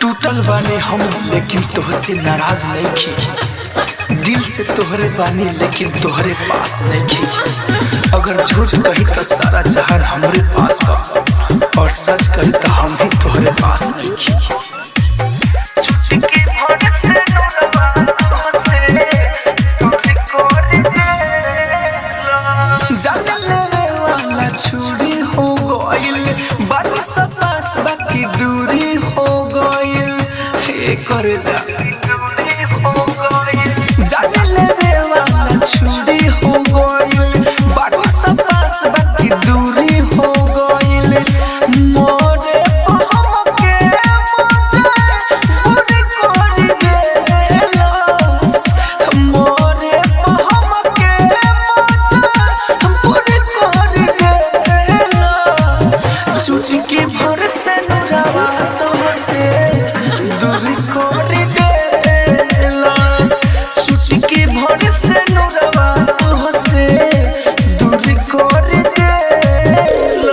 टूटल बानी हम लेकिन तोहसे नाराज नहीं की। दिल से तोहरे बानी लेकिन तोहरे पास नहीं की। अगर झूठ कही तो सारा जहान हमरे पास बा, और सच कही तो हम ही तोहरे पास नहीं की। छुरी हो गइल बानी सब पास बाकी दूरी हो गइल कर जा लेवे वाला छुरी हो गइल बानी सब पास बाकी दूरी हो गइल मोरे हमके मजा पूरी कर देलस मोरे हमके मजा पूरी कर के भर से नुरावा तो से दूर कर देलस छुट्टी के भर से नुरावा तो से दूर कर देलस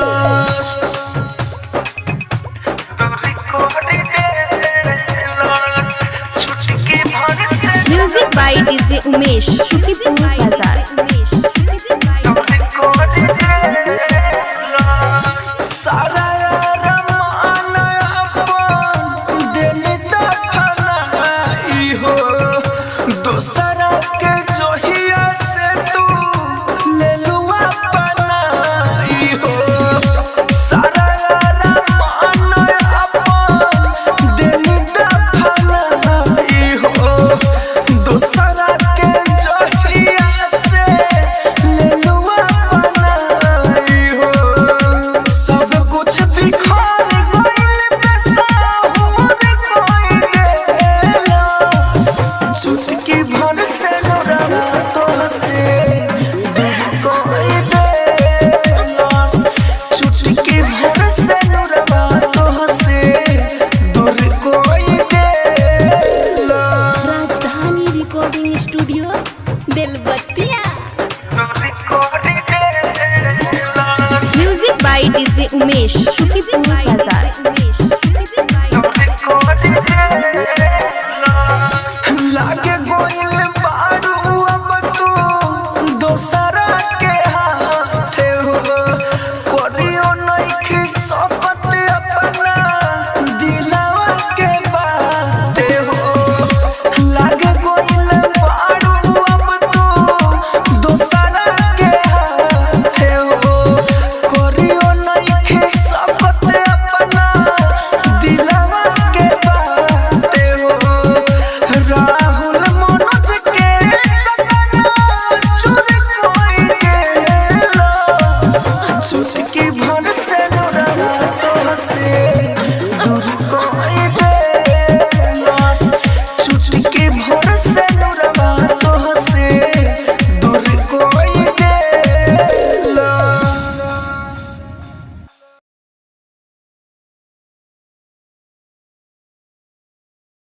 music by DJ Umesh, Sukhipur बाजार।